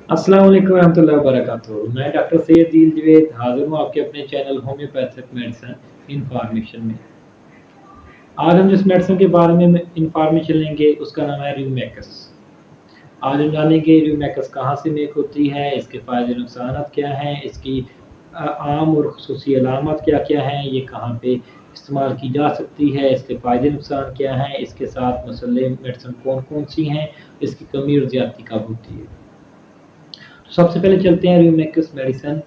अस्सलाम वालेकुम रहमतुल्लाहि व बरकातुहू। मैं डॉक्टर सैयद दिल जवेद हाजिर हूँ आपके अपने चैनल होम्योपैथिक मेडिसिन इन्फॉर्मेशन में। आज हम जिस मेडिसिन के बारे में इन्फॉर्मेशन लेंगे उसका नाम है रूमेकस। आज हम जानेंगे रूमेकस कहाँ से मेक होती है, इसके फ़ायदे नुकसान क्या हैं, इसकी आम और खुसूसी अलामत क्या क्या हैं, ये कहाँ पे इस्तेमाल की जा सकती है, इसके फ़ायदे नुकसान क्या हैं, इसके साथ मसले मेडिसिन कौन कौन सी हैं, इसकी कमी और ज़्यादती कब होती है। सबसे पहले चलते हैं रूमेकस मेडिसिन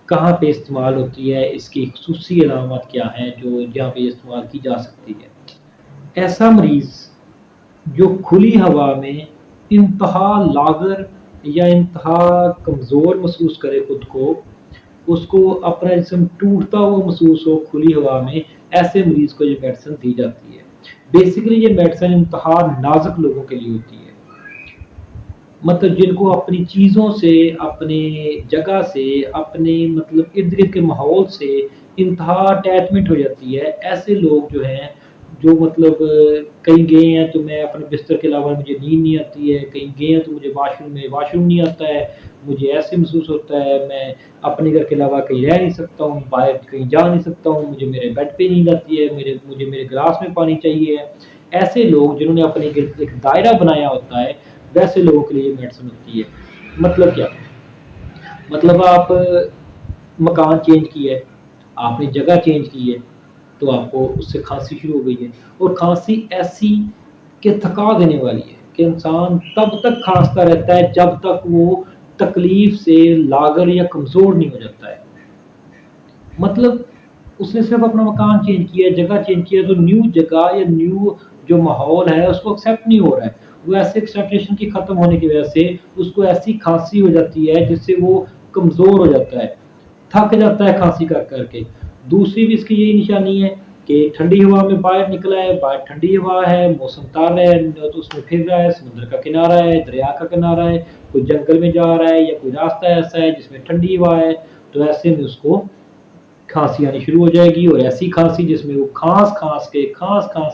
कहाँ पे इस्तेमाल होती है, इसकी खुसूसी अलामत क्या हैं जो जहाँ पे इस्तेमाल की जा सकती है। ऐसा मरीज़ जो खुली हवा में इंतहा लागर या इंतहा कमज़ोर महसूस करे खुद को, उसको अपना जिस्म टूटता हुआ महसूस हो खुली हवा में, ऐसे मरीज़ को ये मेडिसिन दी जाती है। बेसिकली ये मेडिसिन इंतहा नाजुक लोगों के लिए होती है, मतलब जिनको अपनी चीज़ों से, अपने जगह से, अपने मतलब इर्द-गिर्द के माहौल से इंतहा अटैचमेंट हो जाती है। ऐसे लोग जो हैं, जो मतलब कहीं गए हैं तो मैं अपने बिस्तर के अलावा मुझे नींद नहीं आती है, कहीं गए हैं तो मुझे वॉशरूम नहीं आता है, मुझे ऐसे महसूस होता है मैं अपने घर के अलावा कहीं रह नहीं सकता हूँ, बाहर कहीं जा नहीं सकता हूँ, मुझे मेरे बेड पे नींद आती है, मुझे मेरे गिलास में पानी चाहिए। ऐसे लोग जिन्होंने अपने एक दायरा बनाया होता है, वैसे लोगों के लिए मेडिसिन होती है। मतलब क्या? मतलब आप मकान चेंज किया है, आपने जगह चेंज की है, तो आपको उससे खांसी शुरू हो गई है, और खांसी ऐसी कि थका देने वाली है कि इंसान तब तक खांसता रहता है जब तक वो तकलीफ से लागर या कमज़ोर नहीं हो जाता है। मतलब उसने सिर्फ अपना मकान चेंज किया है, जगह चेंज किया है, तो न्यू जगह या न्यू जो माहौल है उसको एक्सेप्ट नहीं हो रहा है। वो ऐसे एक्सेप्टेशन की ख़त्म होने की वजह से उसको ऐसी खांसी हो जाती है जिससे वो कमज़ोर हो जाता है, थक जाता है खांसी कर करके। दूसरी भी इसकी यही निशानी है कि ठंडी हवा में बाहर निकला है, बाहर ठंडी हवा है, मौसम तार है, तो उसमें फिर रहा है, समुद्र का किनारा है, दरिया का किनारा है, कोई जंगल में जा रहा है या कोई रास्ता ऐसा है जिसमें ठंडी हवा है, तो ऐसे में उसको खांसी आनी शुरू हो जाएगी, और ऐसी खांसी जिसमें वो खांस-खांस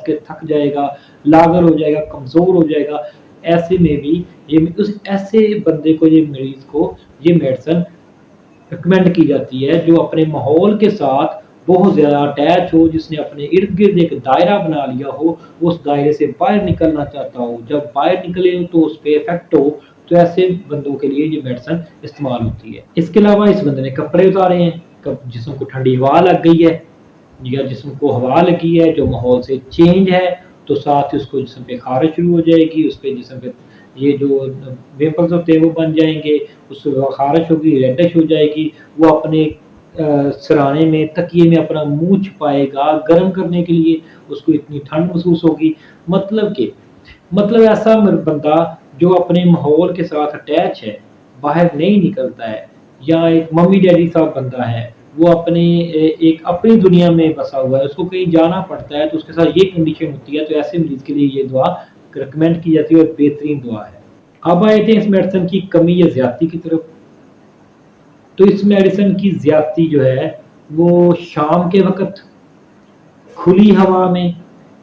के थक जाएगा, लागर हो जाएगा, कमज़ोर हो जाएगा। ऐसे में भी ये उस ऐसे बंदे को, ये मरीज़ को ये मेडिसिन रिकमेंड की जाती है जो अपने माहौल के साथ बहुत ज़्यादा अटैच हो, जिसने अपने इर्द-गिर्द एक दायरा बना लिया हो, उस दायरे से बाहर निकलना चाहता हो, जब बाहर निकले तो उस पे इफ़ेक्ट हो, तो ऐसे बंदों के लिए ये मेडिसिन इस्तेमाल होती है। इसके अलावा इस बंदे ने कपड़े उतारे हैं, कब जिस्म को ठंडी हवा लग गई है या जिस्म को हवा लगी है जो माहौल से चेंज है, तो साथ ही उसको जिस्म पे ख़ारिश शुरू हो जाएगी, उस पे जिस्म पे ये जो वेपल्स होते हैं वो बन जाएँगे, उससे ख़ारिश होगी, रेडिश हो जाएगी, वो अपने सिरहाने में, तकिए में अपना मुँह छुपाएगा गर्म करने के लिए, उसको इतनी ठंड महसूस होगी। मतलब कि मतलब ऐसा बंदा जो अपने माहौल के साथ अटैच है, बाहर नहीं निकलता है, या एक मम्मी डैडी सा बंदा है, वो अपने एक अपनी दुनिया में बसा हुआ है, उसको कहीं जाना पड़ता है तो उसके साथ ये कंडीशन होती है, तो ऐसे मरीज़ के लिए ये दुआ रिकमेंड की जाती है और बेहतरीन दुआ है। अब आए थे इस मेडिसिन की कमी या ज़्यादती की तरफ। तो इस मेडिसिन की ज़्यादती जो है वो शाम के वक़्त खुली हवा में,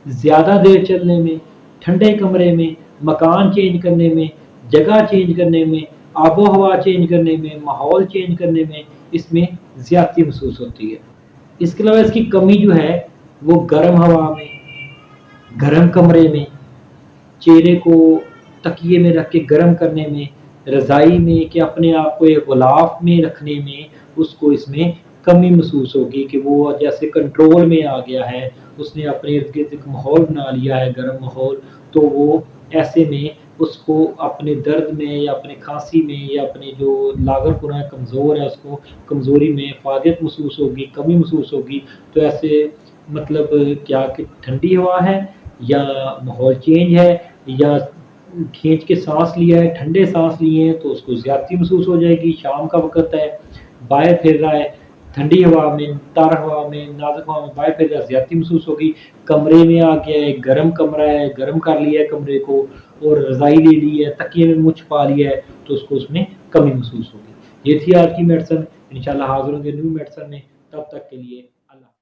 ज़्यादा देर चलने में, ठंडे कमरे में, मकान चेंज करने में, जगह चेंज करने में, आबो-हवा चेंज करने में, माहौल चेंज करने में, इसमें ज़्यादती महसूस होती है। इसके अलावा इसकी कमी जो है वो गर्म हवा में, गर्म कमरे में, चेहरे को तकिए में रख के गर्म करने में, रज़ाई में, कि अपने आप को एक ग़िलाफ़ में रखने में, उसको इसमें कमी महसूस होगी कि वो जैसे कंट्रोल में आ गया है, उसने अपने इर्द-गिर्द एक माहौल बना लिया है, गर्म माहौल, तो वो ऐसे में उसको अपने दर्द में या अपने खाँसी में या अपने जो लागरपुना है, कमज़ोर है, उसको कमज़ोरी में फ़ाक़ियत महसूस होगी, कमी महसूस होगी। तो ऐसे मतलब क्या कि ठंडी हवा है या माहौल चेंज है या खींच के साँस लिया है, ठंडे साँस लिए हैं, तो उसको ज़्यादती महसूस हो जाएगी। शाम का वक़्त है, बाहर फिर रहा है, ठंडी हवा में, तर हवा में, नाज़ुक हवा में बाहर फिर रहा है, ज़्यादती महसूस होगी। कमरे में आ गया है, गर्म कमरा है, गर्म कर लिया है कमरे को, और रज़ाई ले ली है, तकिए में मुँह छुपा लिया है, तो उसको उसमें कमी महसूस होगी। ये थी आज की मेडिसिन। इंशाअल्लाह हाज़िर होंगे न्यू मेडिसिन में, तब तक के लिए